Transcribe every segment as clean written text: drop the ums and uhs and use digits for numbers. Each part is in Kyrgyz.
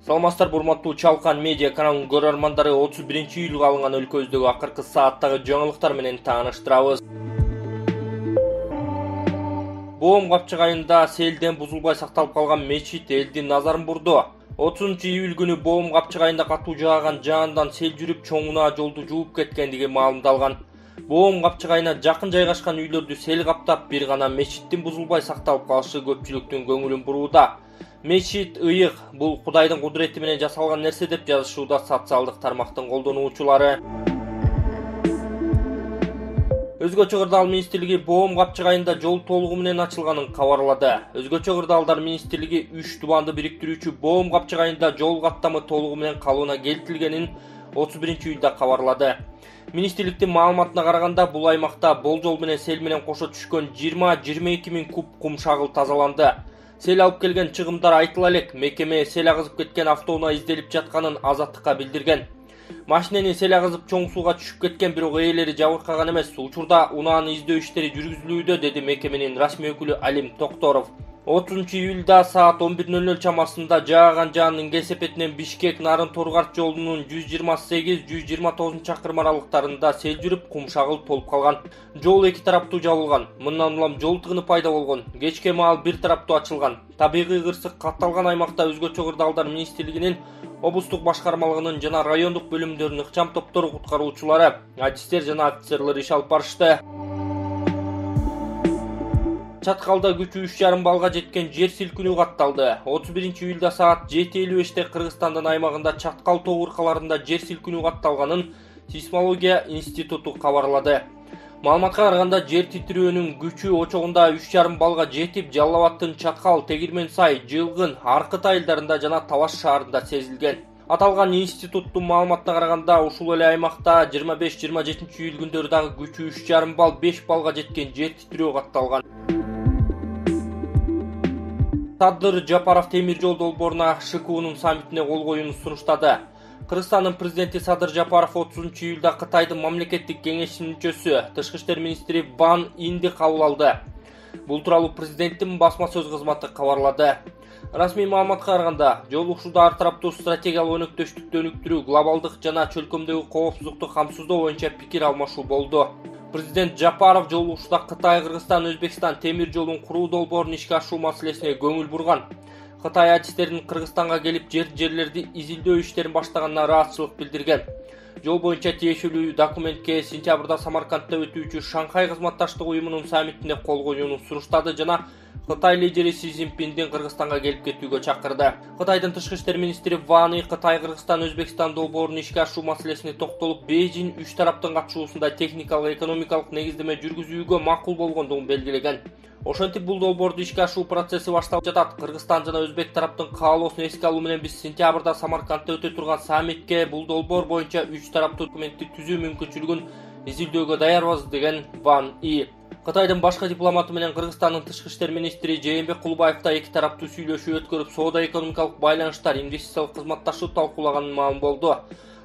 Саламатсыздар, урматтуу Чалкан медиа каналынын көрөрмандары, 31-июлга алынган өлкөбүздөгү акыркы сааттагы жаңылыктар менен тааныштырабыз. Боом Капчык айында селден бузулбай сакталып калган мечит элдин назарын бурду. 30-июль күнү Боом Капчык айында катуу жааган жаандан сел жүрүп чоңуна жолду жууп кеткендиги маалымдалган. Боом Капчык айына жакын жайгашкан үйлөрдү сел каптап, бир гана мечиттин бузулбай сакталып калышы көпчүлүктүн көңүлүн бурууда. Мечит ыйык, бул Кудайдын кудурети менен жасалган нерсе деп жазышууда социалдык тармактын колдонуучулары. Өзгөчө кырдаал министрлиги Боом Капчык айында жол толугу менен ачылганын кабарлады. Өзгөчө кырдаалдар министрлиги 3 тубанды бириктирүүчү Боом Капчык айында жол каттамы толугу менен калыбына келтирилгенин 31-июлда кабарлады. Министрликтин маалыматына караганда, бул аймакта болжол менен сел менен кошо түшкөн 20-22 миң куб кум шагыл тазаланды. Сел алып келген чыгымдар айтыла элек, мекеме сел агызып кеткен автоунаа изделип жатканын Азаттыкка билдирген. Машинени сел агызып чоң сууга түшүп кеткен, бирок ээлери жабыркаган эмес. Учурда унааны издөө иштери жүргүзүлүүдө, деди мекеменин расмий өкүлү Алим Токторов. 30-июлда саат 11:00 чамасында жааган жаандын кесепетинен Бишкек Нарын Торгарт жолунун 128-129 чакырым аралыктарында сел жүрүп, кум шагыл толуп калган. Жол эки тараптуу жабылган. Мындан улам жол тыгыны пайда болгон. Кечке маал бир тараптуу ачылган. Табигый кырсык катталган аймакта өзгөчө кырдаалдар министрлигинин, облустук башкармалыгынын жана райондук бөлүмдөрүнүн ыкчам топтору, куткаруучулары, адистер жана офицерлер иш алып барышты. Чаткалда күчү 3,5 балга жеткен жер силкинүү катталды. 31-июлда саат 7:55-те Кыргызстандын аймагында Чаткал тоо уркаларында жер силкинүү катталганын Сейсмология институту кабарлады. Маалыматка караганда, жер титирөөнүн күчү очогунда 3,5 балга жетип, Жалал Абадтын Чаткал, Тегирмен Сай, Жылгын, Аркыт айылдарында жана Талаш шаарында сезилген. Аталган институттун маалыматына караганда, ушул эле аймакта 25-27 күндөрү дагы күчү 3,5 бал 5 балга жеткен жер титирөө катталган. Садыр Жапаров темир жол долборуна ШКУнун саммитине кол коюуну сунуштады. Кыргызстандын президенти Садыр Жапаров 30-июлда Кытайдын мамлекеттик кеңешинин мүчөсү, тышкы иштер министри Ван Инди кабыл алды. Бул тууралуу президенттин басма сөз кызматы кабарлады. Расмий маалыматка караганда, жолугушууда ар тараптуу стратегиялык өнөктөштүктү өнүктүрүү, глобалдык жана чөлкөмдөгү коопсуздукту камсыздоо боюнча пикир алмашуу болду. Президент Жапаров жолугушууда Кытай, Кыргызстан, Өзбекстан темир жолун куруу долбоорун ишке ашыруу маселесине көңүл бурган. Кытай адистеринин Кыргызстанга келип жерлерди изилдөө иштерин баштаганына ыраазычылык билдирген. Жол боюнча тиешелүү документке сентябрда Самаркандта өтүүчү Шанхай кызматташтык уюмунун саммитине кол коюуну сунуштады жана Кытай лидери Си Цзиньпиндин Кыргызстанга келип кетүүгө чакырды. Кытайдын тышкы иштер министри Ван И Кытай, Кыргызстан, Өзбекстан долбоорун ишке ашыруу маселесине токтолуп, Бейжин 3 тараптын катышуусунда техникалык, экономикалык негиздеме жүргүзүүгө макул болгондугун белгилеген. Ошентип, бул долбоорду ишке ашыруу процесси башталып жатат. Кыргызстан жана Өзбек тараптын каалоосун эске алуу менен биз сентябрда Самаркандта өтө турган саммитке бул долбоор боюнча 3 тараптуу документти түзүү мүмкүнчүлүгүн изилдөөгө даярбыз, деген Ван И. Кытайдын башкы дипломаты менен Кыргызстандын тышкы иштер министри Жээнбек Кулубаев да эки тараптуу сүйлөшүү өткөрүп, соода-экономикалык байланыштар, инвестициялык кызматташуу талкуулаганын маалым болду.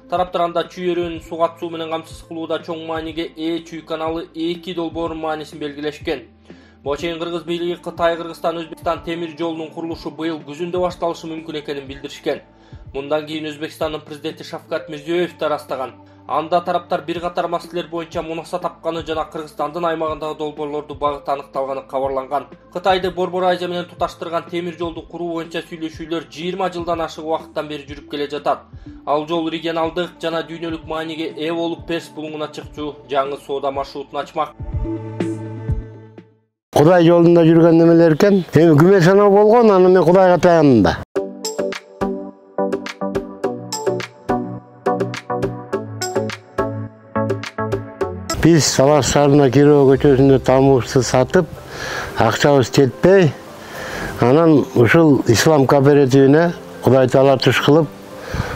Тараптар анда чүй-өрөөнүн сугат суу менен камсыз кылууда чоң мааниге ээ чүй каналы 2 долбоорунун маанисин белгилешкен. Буга чейин кыргыз бийлиги Кытай, Кыргызстан, Өзбекстан темир жолунун курулушу быйыл күзүндө башталышы мүмкүн экенин билдиришкен. Мындан кийин Өзбекстандын президенти Шавкат Мирзиёев да ырастаган. Анда тараптар бир катар маселелер боюнча мунаса тапканы жана Кыргызстандын аймагындагы долбоорлорду багыты аныкталганы кабарланган. Кытайды Борбор Азия менен туташтырган темир жолду куруу боюнча сүйлөшүүлөр 20 жылдан ашык убакыттан бери жүрүп келе жатат. Ал жол регионалдык жана дүйнөлүк мааниге ээ болуп, Перс булуңуна чыкчу жаңы соода маршрутун ачмак. Кудай жолунда жүргөн немелер экен. Эми күмө саноо болгон, аны мен Кудайга таянам да. Биз Талаш шаарына Кирөө көчөсүндө тамуушты сатып, акчабыз жетпей, анан ушул ислам кооперативине Кудай таала туш кылып,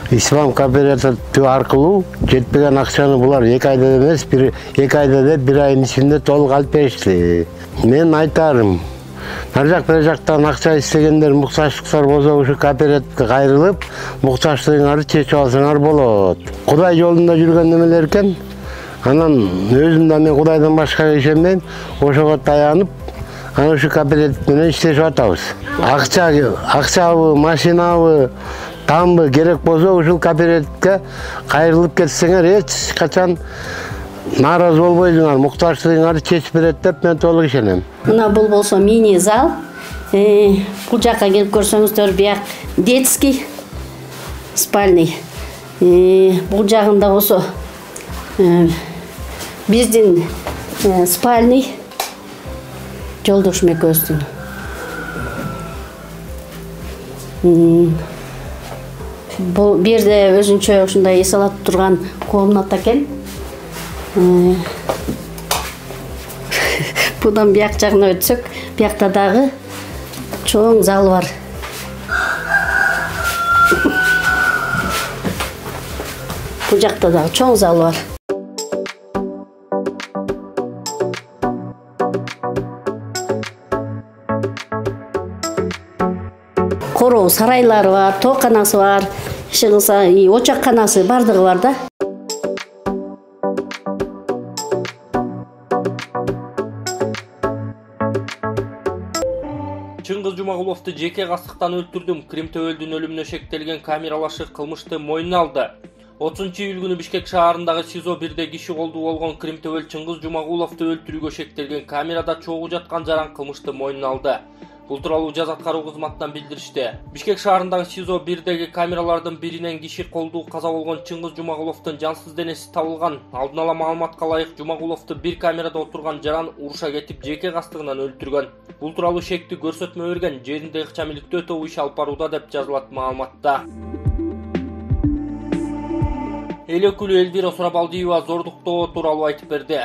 ислам кооперативи аркылуу жетпеген акчаны булар 2 айда эмес, 2 айда деп 1 айдын ичинде толук алып беришти. Мен айтарым, нар жак бер жактан акча истегендер, муктаждыктар болсо ушу кооперативге кайрылып, муктаждыгыңарды чечип алсаңар болот. Кудай жолунда жүргөн немелер экен. Анан өзүм да мен Кудайдан башкага ишенбейм, ошого таянып, аны ушу кооператив менен иштешип атабыз. Акчабы, машинабы, тамбы керек болса ушул кооперативге кайрылып кетсеңер эч качан нааразы болбойсуңар, муктажчылыгыңарды чечип берет деп мен толук ишенем. Мына бул болсо мини зал. Бул жакка келип көрсөңүздөр, бияк детский спальный. Бул жагында болсо биздин спальный жолдошум экөөбүздүн. Бул жерде өзүнчө ушундай эс алат турган комната экен. Будан бияк жагына өтсөк, биякта дагы чоң зал бар. Бул жакта дагы чоң зал бар. Короо сарайлары бар, тооканасы бар, очакканасы бардыгы бар да. Чыңгыз Жумагуловду жеке кастыктан өлтүрдүм. Кримтөөлдүн өлүмүнө шектелген камералашы кылмышты мойнуна алды. 30-июль күнү Бишкек шаарындагы СИЗО 1де киши колду болгон Кримтөөл Чыңгыз Жумагуловду өлтүрүүгө шектелген камерада чогуу жаткан жаран кылмышты мойнуна алды. Бул тууралуу жаз аткаруу кызматынан билдиришти. Бишкек шаарындагы СИЗО 1деги камералардын биринен киши колду каза болгон Чыңгыз Жумагуловдун жансыз денеси табылган. Алдын ала маалыматка ылайык Жумагуловду бир камерада отурган жаран уруша кетип жеке кастыгынан өлтүргөн. Бул тууралуу шектүү көрсөтмө берген жеринде ыкчамиликтөө тобу иш алып барууда деп жазылат маалыматта. Эл өкүлү Элвира Сурабалдиева зордуктоо тууралуу айтып берди.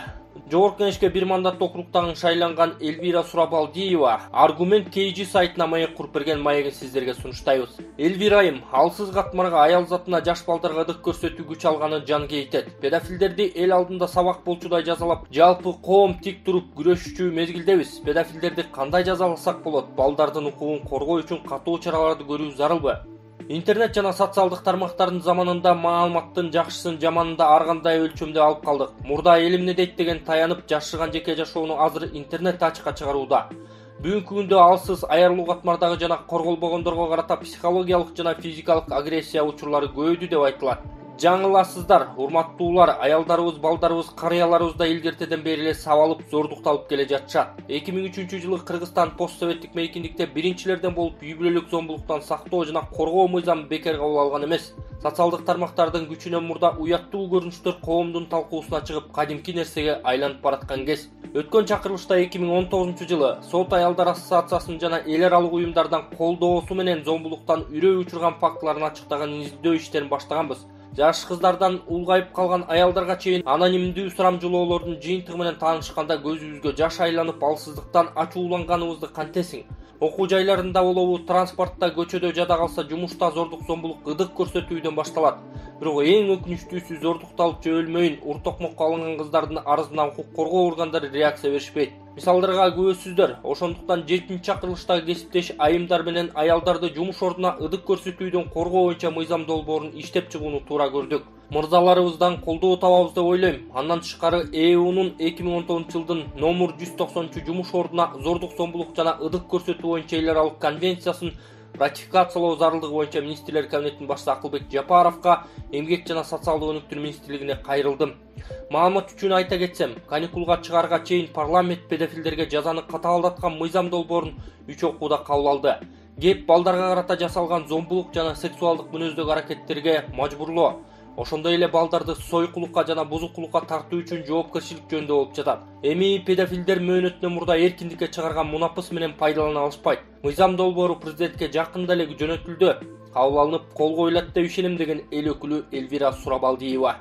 Жогорку Кеңешке бир мандаттуу округтан шайланган Элвира Сурабалдиева аргумент KG сайтына маек куруп берген маегин сиздерге сунуштайбыз. Элвирайым алсыз катмарга аял затына жаш балдарга ыдык көрсөтүү күч алганы жан кейтет. Педофилдерди эл алдында сабак болчудай жазалап, жалпы коом тик туруп күрөшчү мезгилдебиз. Педофилдерди кандай жазаласак болот? Балдардын укугун коргоо үчүн катуу чараларды көрүү зарылбы? Интернет жана социалдык тармактардын заманында маалыматтын жакшысын жаманында ар кандай өлчөмдө алып калдык. Мурда элим эмне дейт деген таянып жашырган жеке жашоону азыр интернет ачыкка чыгарууда. Бүгүнкү күндө алсыз аярлуу катмардагы жана корголбогондорго карата психологиялык жана физикалык агрессия учурлары көбөйдү деп айтылат. Жаңыласыздар, урматтуулар, аялдарыбыз, балдарыбыз, карыяларыбыз да илгертеден бери эле сабалып, зордукталып келе жатышат. 2003-жылы Кыргызстан постсоветтик мейкиндикте биринчилерден болуп үй бүлөлүк зомбулуктан сактоо жана коргоо мыйзамы бекер кабыл алган эмес. Социалдык тармактардын күчүнөн мурда уяттуу көрүнүштөр коомдун талкуусуна чыгып, кадимки нерсеге айланып бараткан кез. Өткөн чакырылышта 2019-жылы Сот аялдар ассоциациясынын жана эл аралык уюмдардан колдоосу менен зомбулуктан үрөө учурган фактыларын ачыктаган издөө иштерин баштаганбыз. Жаш кыздардан улгайып калган аялдарга чейин анонимдүү сурамжылоолордун жыйынтыгы менен таанышканда көзүбүзгө жаш айланып алсыздыктан ачууланганыбызды кантесиң? Окуу жайларында болобу, транспортто, көчөдө жада калса жумушта зордук зомбулук ыдык көрсөтүүдөн башталат. Бирок эң өкүнүчтүүсү зордукталып же өлмөйүн уртокмокко алынган кыздардын арызына укук коргоо органдары реакция беришпейт. Мисалдарга күбөсүздөр. Ошондуктан 7-чакырылыштагы кесиптеш айымдар менен аялдарды жумуш ордуна ыдык көрсөтүүдөн коргоо боюнча мыйзам долбоорун иштеп чыгууну туура көрдүк. Мырзаларыбыздан колдоо табабыз деп ойлойм. Андан тышкары ЭУнун 2019-жылдын номер 190 жумуш ордуна зордук зомбулук жана ыдык көрсөтүү боюнча эл аралык конвенциясын ратификациялоо зарылдыгы боюнча министрлер кабинетинин башчысы Акылбек Жапаровго, эмгек жана социалдык өнүктүрүү министрлигине кайрылдым. Маалымат үчүн айта кетсем, каникулга чыгарга чейин парламент педофилдерге жазаны катаалдаткан мыйзам долбоорун 3 окууда кабыл алды. Кеп балдарга карата жасалган зомбулук жана сексуалдык мүнөздөгү аракеттерге мажбурлоо. Ошондой эле балдарды сойкулукка жана бузукулукка тартуу үчүн жоопкерчилик жөнүндө болуп жатат. Эми педофилдер мөөнөтүнөн мурда эркиндикке чыгарган мунапыс менен пайдалана алышпайт. Мыйзам долбоору президентке жакында эле жөнөтүлдү. Кабыл алынып, кол коюлат деп ишенем деген эл өкүлү Элвира Сурабалдиева.